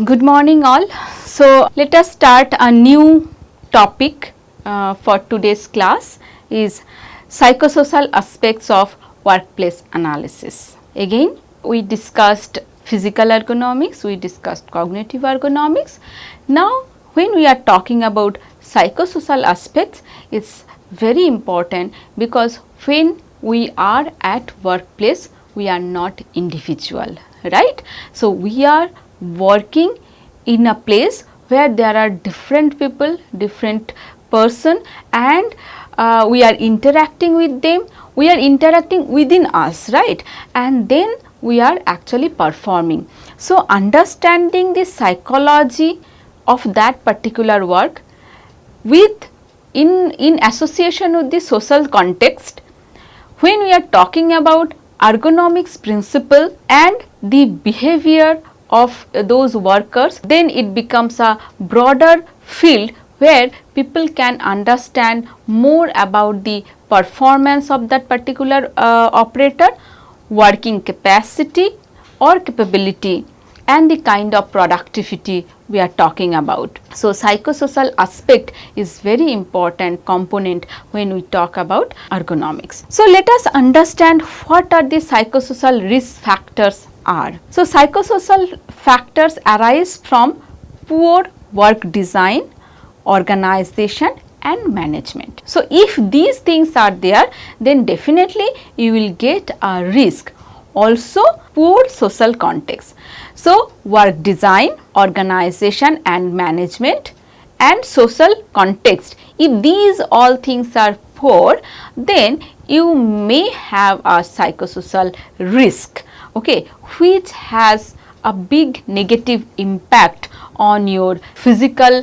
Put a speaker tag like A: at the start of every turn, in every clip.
A: Good morning all. So let us start a new topic for today's class is psychosocial aspects of workplace analysis. Again we discussed physical ergonomics, we discussed cognitive ergonomics. Now when we are talking about psychosocial aspects, it's very important because when we are at workplace we are not individual, right? So we are working in a place where there are different people, different person, and we are interacting with them, we are interacting within us, right? And then we are actually performing. So understanding the psychology of that particular work with in association with the social context, when we are talking about ergonomics principle and the behavior of those workers, then it becomes a broader field where people can understand more about the performance of that particular operator, working capacity or capability, and the kind of productivity we are talking about. So psychosocial aspect is very important component when we talk about ergonomics. So let us understand what are the psychosocial risk factors are. So psychosocial factors arise from poor work design, organization and management. So if these things are there, then definitely you will get a risk. Also poor social context. So work design, organization and management and social context, if these all things are poor, then you may have a psychosocial risk, okay, which has a big negative impact on your physical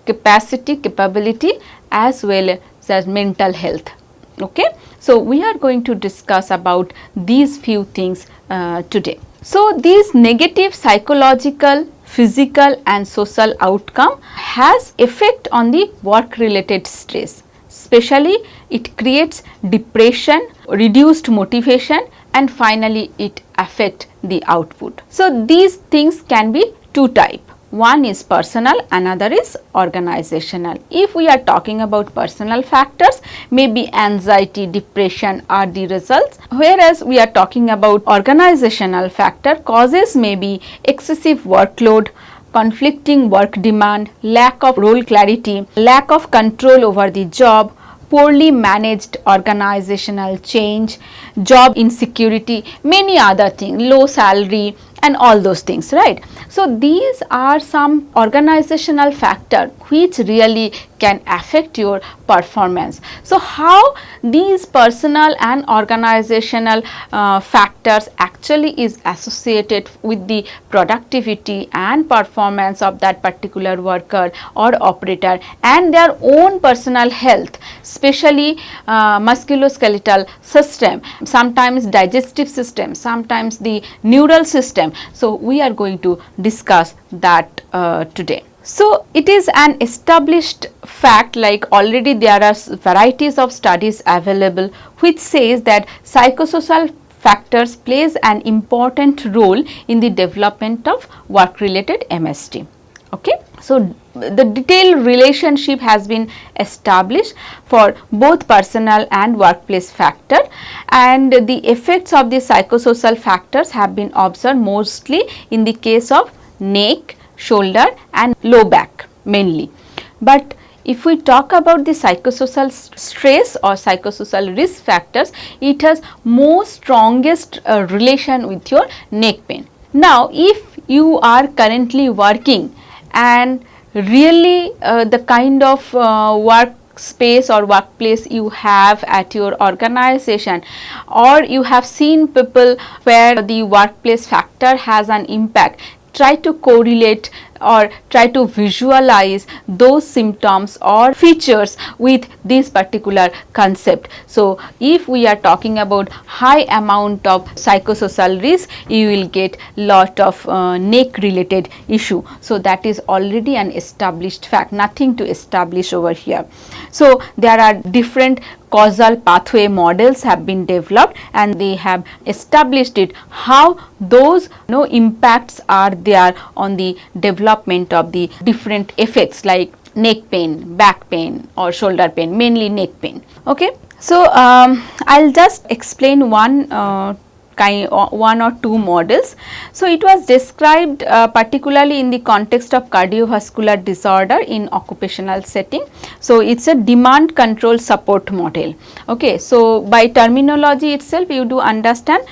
A: capacity, capability as well as mental health. Okay. So we are going to discuss about these few things today. So these negative psychological, physical and social outcome has effect on the work related stress. Especially it creates depression, reduced motivation and finally it affect the output. So these things can be two type. One is personal, another is organizational. If we are talking about personal factors, maybe anxiety, depression are the results, whereas we are talking about organizational factor, causes may be excessive workload, conflicting work demand, lack of role clarity, lack of control over the job, poorly managed organizational change, job insecurity, many other things, low salary and all those things, right? So these are some organizational factor which really can affect your performance. So how these personal and organizational factors actually is associated with the productivity and performance of that particular worker or operator and their own personal health, especially musculoskeletal system, sometimes digestive system, sometimes the neural system. So we are going to discuss that today. So it is an established fact, like already there are varieties of studies available which says that psychosocial factors plays an important role in the development of work related MST. Okay. So the detailed relationship has been established for both personal and workplace factor, and the effects of the psychosocial factors have been observed mostly in the case of neck, shoulder and low back mainly. But if we talk about the psychosocial stress or psychosocial risk factors, it has most strongest relation with your neck pain. Now if you are currently working and really the kind of work space or workplace you have at your organization, or you have seen people where the workplace factor has an impact, try to correlate or try to visualize those symptoms or features with this particular concept. So if we are talking about high amount of psychosocial risk, you will get lot of neck related issue. So that is already an established fact, nothing to establish over here. So there are different causal pathway models have been developed, and they have established it how those impacts are there on the development of the different effects like neck pain, back pain or shoulder pain, mainly neck pain. Okay. So, I'll just explain one or two models. So, it was described particularly in the context of cardiovascular disorder in occupational setting. So, it is a demand control support model. Okay. So, by terminology itself you do understand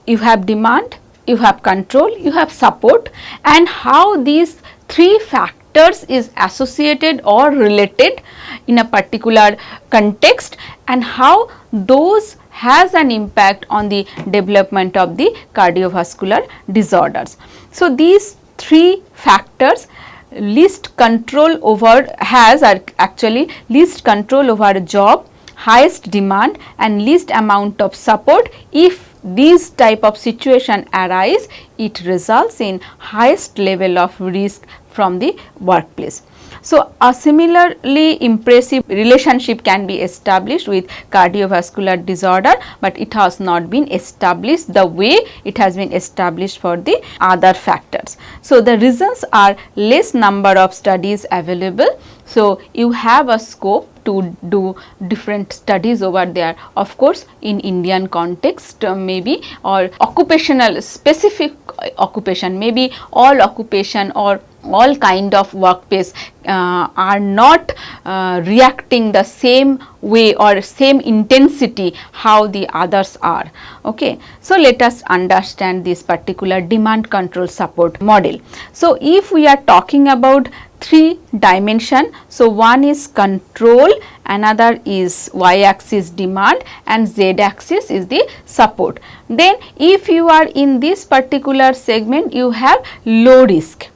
A: you have demand, you have control, you have support, and how these three factors is associated or related in a particular context, and how those has an impact on the development of the cardiovascular disorders. So, these three factors least control over are actually least control over job, highest demand and least amount of support. If these type of situation arise, it results in highest level of risk from the workplace. So, a similarly impressive relationship can be established with cardiovascular disorder, but it has not been established the way it has been established for the other factors. So, the reasons are less number of studies available. So, you have a scope to do different studies over there, of course in Indian context maybe, or occupational specific occupation, maybe all occupation or all kind of workplace are not reacting the same way or same intensity how the others are. Okay. So, let us understand this particular demand control support model. So, if we are talking about three dimension, so one is control, another is y axis demand and z axis is the support. Then if you are in this particular segment, you have low risk.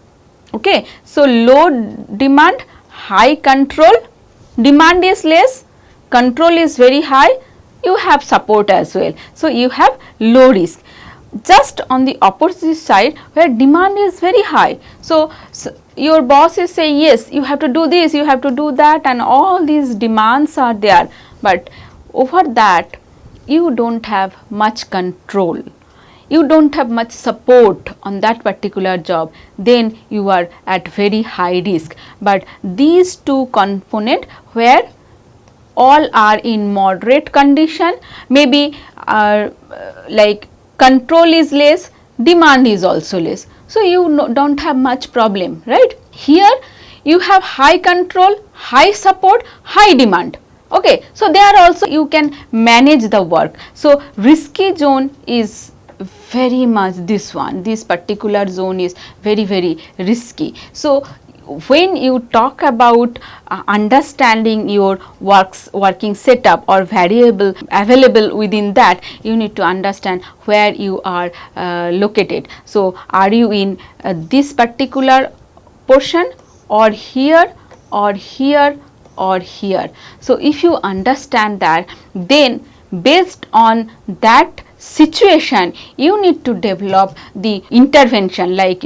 A: Okay. So, low demand, high control, demand is less, control is very high, you have support as well. So, you have low risk. Just on the opposite side where demand is very high. So, your boss is saying yes, you have to do this, you have to do that, and all these demands are there, but over that you do not have much control, you do not have much support on that particular job, then you are at very high risk. But these two components where all are in moderate condition, maybe like control is less, demand is also less. So, you do not have much problem, right. Here you have high control, high support, high demand. Okay. So, there also you can manage the work. So, risky zone is very much this one, this particular zone is very risky. So, when you talk about understanding your working setup or variable available within that, you need to understand where you are located. So, are you in this particular portion or here or here or here. So, if you understand that, then based on that situation you need to develop the intervention, like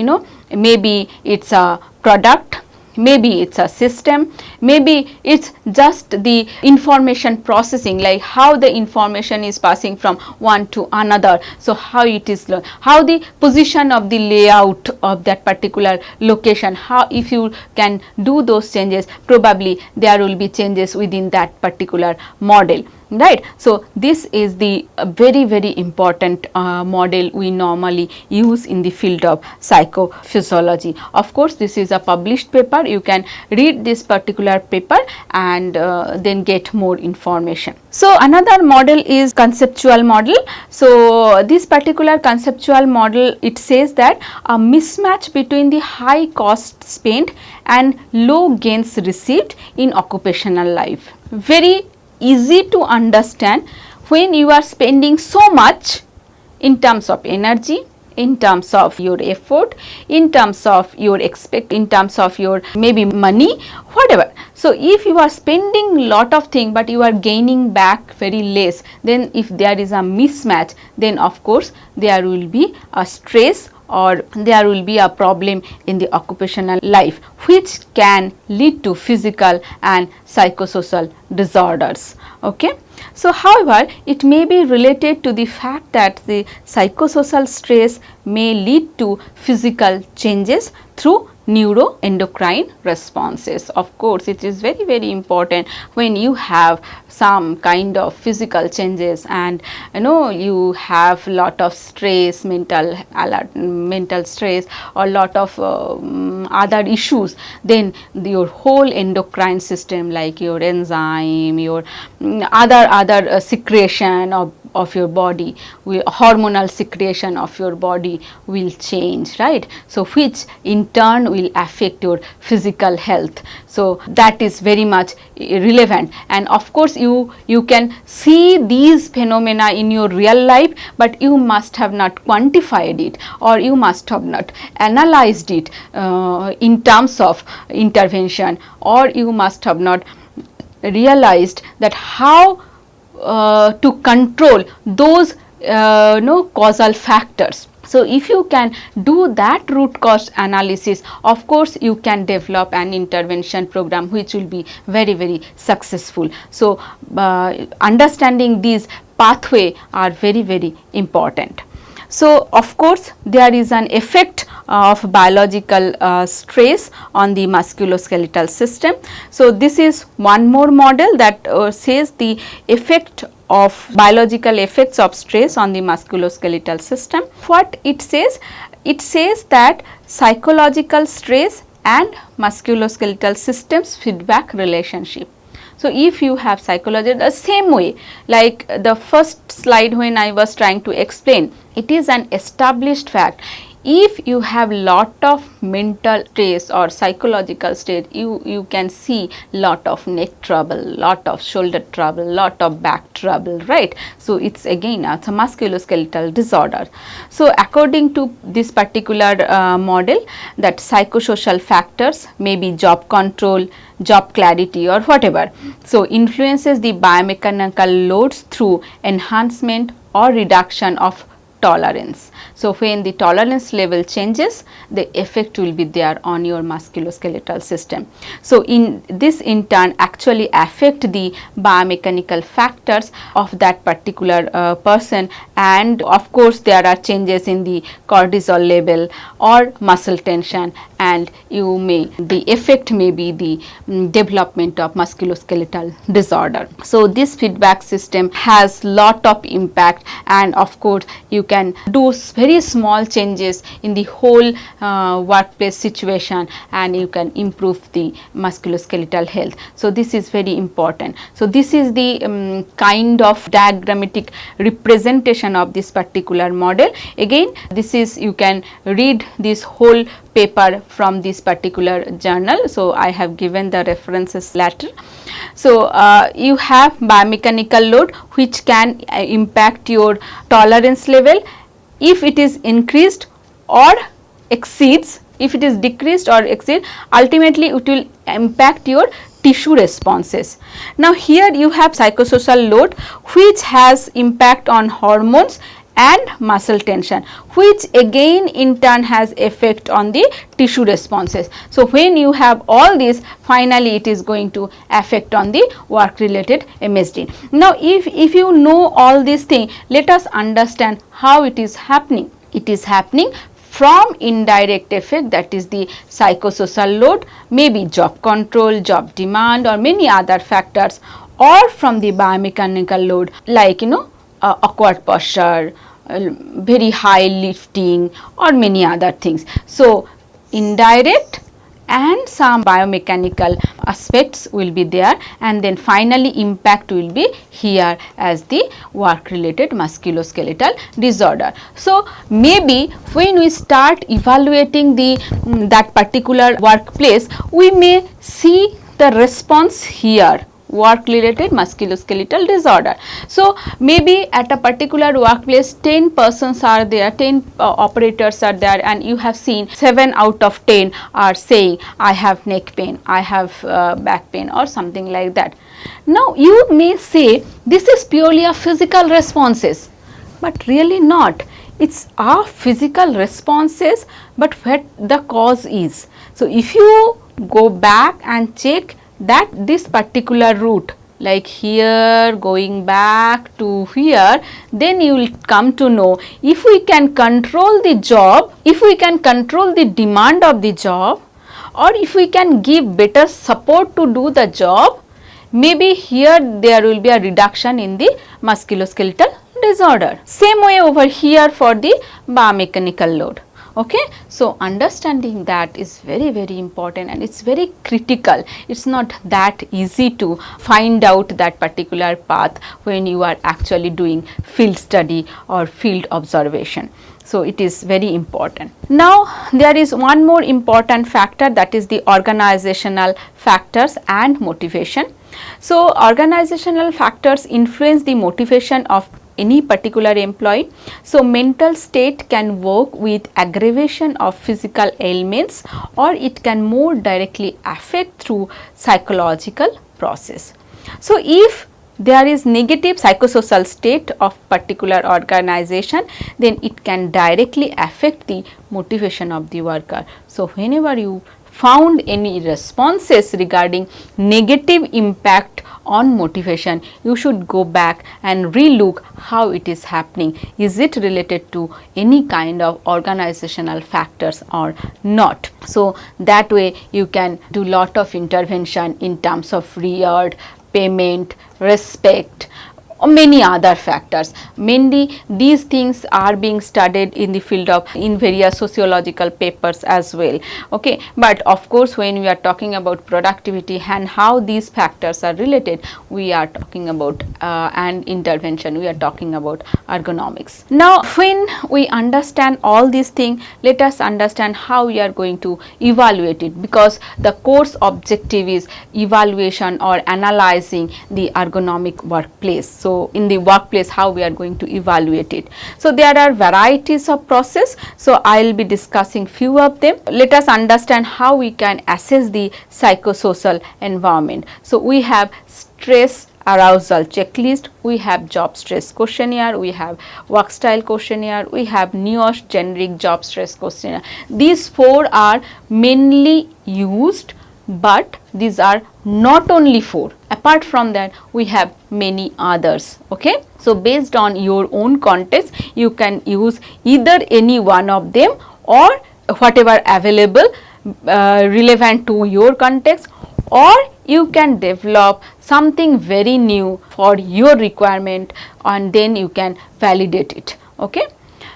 A: maybe it is a product, maybe it is a system, maybe it is just the information processing, like how the information is passing from one to another. So, how it is, how the position of the layout of that particular location, how if you can do those changes, probably there will be changes within that particular model. Right. So, this is the very important model we normally use in the field of psychophysiology. Of course, this is a published paper, you can read this particular paper and then get more information. So, another model is conceptual model. So, this particular conceptual model, it says that a mismatch between the high cost spent and low gains received in occupational life. Very easy to understand. When you are spending so much in terms of energy, in terms of your effort, in terms of your in terms of your maybe money, whatever. So, if you are spending lot of things but you are gaining back very less, then if there is a mismatch, then of course there will be a stress or there will be a problem in the occupational life, which can lead to physical and psychosocial disorders. Okay. So, however, it may be related to the fact that the psychosocial stress may lead to physical changes through neuroendocrine responses. Of course, it is very, very important when you have some kind of physical changes and you have lot of stress, mental stress, or lot of other issues, then your whole endocrine system, like your enzyme, your other secretion of your body, hormonal secretion of your body will change, right? So, which in turn will affect your physical health. So, that is very much relevant, and of course, you can see these phenomena in your real life, but you must have not quantified it, or you must have not analyzed it in terms of intervention, or you must have not realized that how to control those causal factors. So, if you can do that root cause analysis, of course, you can develop an intervention program which will be very, very successful. So, understanding these pathway are very, very important. So, of course, there is an effect of biological stress on the musculoskeletal system. So, this is one more model that says the effect of biological effects of stress on the musculoskeletal system. What it says? It says that psychological stress and musculoskeletal systems feedback relationship. So, if you have psychology, the same way like the first slide when I was trying to explain, it is an established fact. If you have lot of mental stress or psychological state, you can see lot of neck trouble, lot of shoulder trouble, lot of back trouble, right? So, it's again it's a musculoskeletal disorder. So, according to this particular model, that psychosocial factors may be job control, job clarity, or whatever. So, influences the biomechanical loads through enhancement or reduction of tolerance. So, when the tolerance level changes, the effect will be there on your musculoskeletal system. So, in this in turn actually affect the biomechanical factors of that particular person, and of course, there are changes in the cortisol level or muscle tension, and the effect may be the development of musculoskeletal disorder. So, this feedback system has lot of impact, and of course, you can do very small changes in the whole workplace situation, and you can improve the musculoskeletal health. So, this is very important. So, this is the kind of diagrammatic representation of this particular model. Again, this is, you can read this whole paper from this particular journal. So, I have given the references later. So, you have biomechanical load which can impact your tolerance level. If it is increased or exceeds, if it is decreased or exceed, ultimately it will impact your tissue responses. Now, here you have psychosocial load which has impact on hormones and muscle tension, which again in turn has effect on the tissue responses. So, when you have all these, finally it is going to affect on the work related MSD. Now, if you know all these things, let us understand how it is happening. It is happening from indirect effect, that is the psychosocial load, maybe job control, job demand, or many other factors, or from the biomechanical load like awkward posture, very high lifting, or many other things. So, indirect and some biomechanical aspects will be there, and then finally impact will be here as the work related musculoskeletal disorder. So, maybe when we start evaluating that particular workplace, we may see the response here, work related musculoskeletal disorder. So, maybe at a particular workplace 10 persons are there, 10 operators are there, and you have seen 7 out of 10 are saying I have neck pain, I have back pain, or something like that. Now, you may say this is purely a physical responses, but really not. it's our physical responses, but what the cause is. So if you go back and check that this particular route, like here going back to here, then you will come to know if we can control the job, if we can control the demand of the job, or if we can give better support to do the job, maybe here there will be a reduction in the musculoskeletal disorder. Same way over here for the biomechanical load. Okay, so understanding that is very, very important, and it's very critical. It's not that easy to find out that particular path when you are actually doing field study or field observation. So it is very important. Now there is one more important factor, that is the organizational factors and motivation. So organizational factors influence the motivation of any particular employee. So mental state can work with aggravation of physical ailments, or it can more directly affect through psychological process. So if there is negative psychosocial state of particular organization, then it can directly affect the motivation of the worker. So whenever you found any responses regarding negative impact on motivation, you should go back and relook how it is happening. Is it related to any kind of organizational factors or not? So that way you can do lot of intervention in terms of reward, payment, respect, or many other factors. Mainly these things are being studied in the field of, in various sociological papers as well. Okay, but of course when we are talking about productivity and how these factors are related, we are talking about and intervention, we are talking about ergonomics. Now when we understand all these things, let us understand how we are going to evaluate it, because the course objective is evaluation or analyzing the ergonomic workplace. So in the workplace, how we are going to evaluate it. So there are varieties of process. So I will be discussing few of them. Let us understand how we can assess the psychosocial environment. So we have stress arousal checklist, we have job stress questionnaire, we have work style questionnaire, we have NIOSH generic job stress questionnaire. These four are mainly used, but these are not only four. Apart from that, we have many others. Okay, so based on your own context, you can use either any one of them or whatever available relevant to your context, or you can develop something very new for your requirement and then you can validate it. Okay.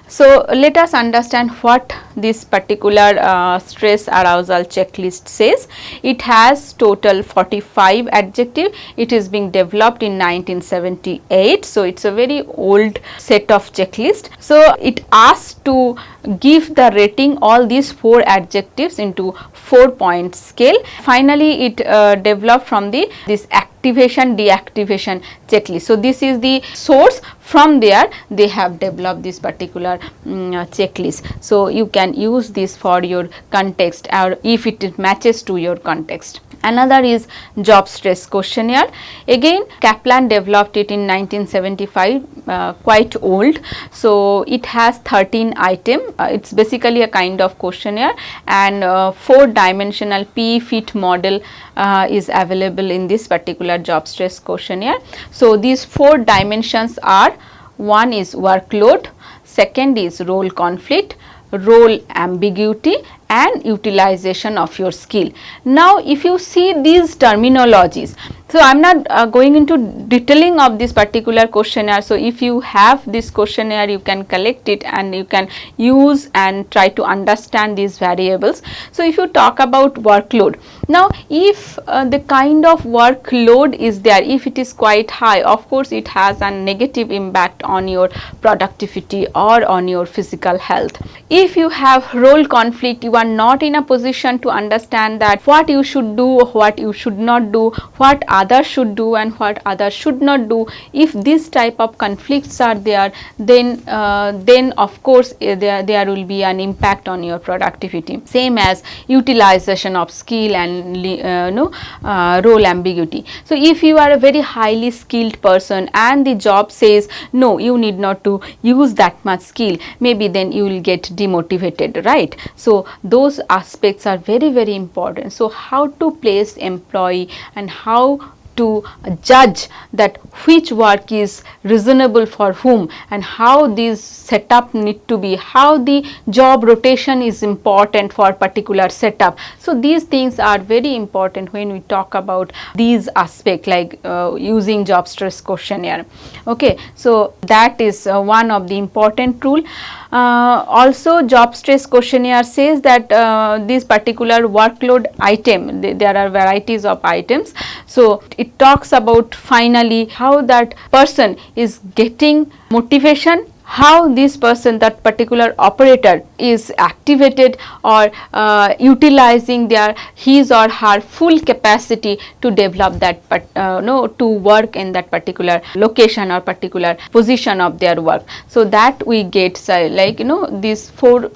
A: So let us understand what this particular stress arousal checklist says. It has total 45 adjective. It is being developed in 1978. So it's a very old set of checklist. So it asks to give the rating all these four adjectives into 4-point scale. Finally, it developed from this activation deactivation checklist. So this is the source. From there they have developed this particular checklist. So you can use this for your context, or if it matches to your context. Another is job stress questionnaire. Again, Kaplan developed it in 1975, quite old. So it has 13 items. It's basically a kind of questionnaire, and 4-dimensional P-fit model is available in this particular job stress questionnaire. So these 4 dimensions are: one is workload, second is role conflict, role ambiguity, and utilization of your skill. Now if you see these terminologies, so I am not going into detailing of this particular questionnaire. So if you have this questionnaire, you can collect it and you can use and try to understand these variables. So if you talk about workload, now if the kind of workload is there, if it is quite high, of course it has a negative impact on your productivity or on your physical health. If you have role conflict, you are not in a position to understand that what you should do, what you should not do, what others should do and what others should not do. If this type of conflicts are there, then of course there will be an impact on your productivity. Same as utilization of skill and and role ambiguity. So if you are a very highly skilled person and the job says no, you need not to use that much skill, maybe then you will get demotivated, right? So those aspects are very, very important. So how to place employee and how to judge that which work is reasonable for whom, and how these setup need to be, how the job rotation is important for particular setup. So these things are very important when we talk about these aspects, like using job stress questionnaire. Okay, so that is one of the important rule. Also job stress questionnaire says that this particular workload item, there are varieties of items. So it talks about finally how that person is getting motivation, how this person, that particular operator is activated or utilizing his or her full capacity to develop that to work in that particular location or particular position of their work. So that we get these four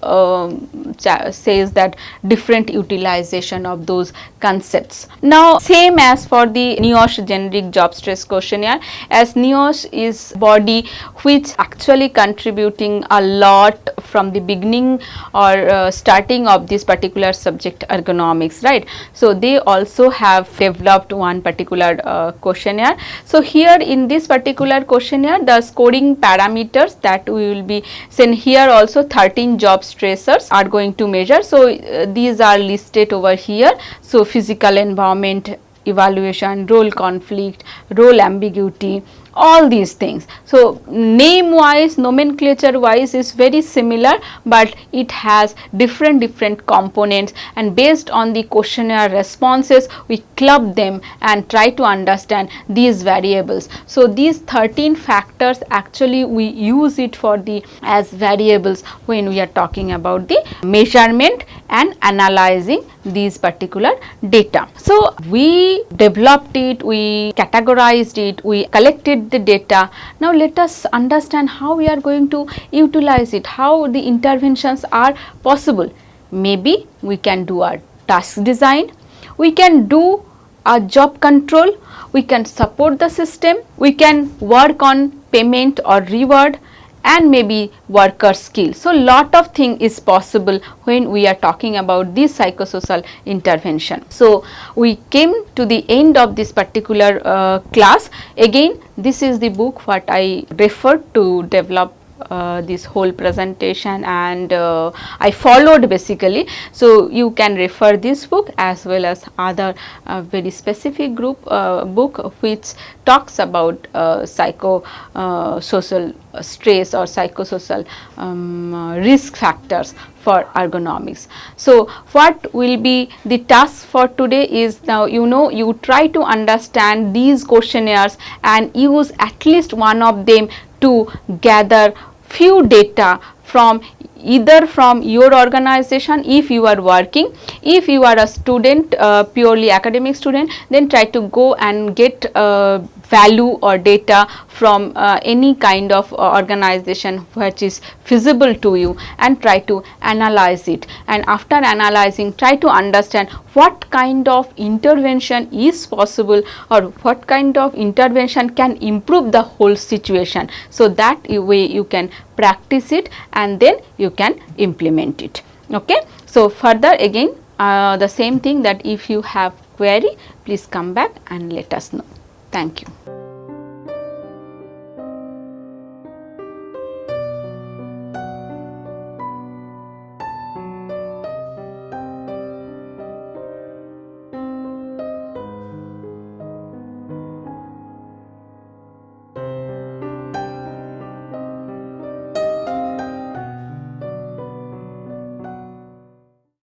A: says that different utilization of those concepts. Now same as for the NIOSH generic job stress questionnaire, as NIOSH is body which actually contributing a lot from the beginning or starting of this particular subject ergonomics, right? So they also have developed one particular questionnaire. So here in this particular questionnaire, the scoring parameters that we will be seen here, also 13 job stressors are going to measure. So these are listed over here. So physical environment evaluation, role conflict, role ambiguity, all these things. So name wise, nomenclature wise is very similar, but it has different components, and based on the questionnaire responses we club them and try to understand these variables. So these 13 factors actually we use it for the as variables when we are talking about the measurement and analyzing these particular data. So we developed it, we categorized it, we collected the data. Now let us understand how we are going to utilize it, how the interventions are possible. Maybe we can do a task design, we can do a job control, we can support the system, we can work on payment or reward, and maybe worker skill. So lot of thing is possible when we are talking about this psychosocial intervention. So we came to the end of this particular class. Again, this is the book what I referred to develop this whole presentation, and I followed basically. So you can refer this book as well as other very specific book which talks about psychosocial stress or psychosocial risk factors for ergonomics. So what will be the task for today is, now you try to understand these questionnaires and use at least one of them to gather few data from either from your organization if you are working. If you are a student, purely academic student, then try to go and get value or data from any kind of organization which is feasible to you, and try to analyze it. And after analyzing, try to understand what kind of intervention is possible or what kind of intervention can improve the whole situation. So that way you can practice it and then you can implement it. Okay. So further again the same thing, that if you have query, please come back and let us know. Thank you.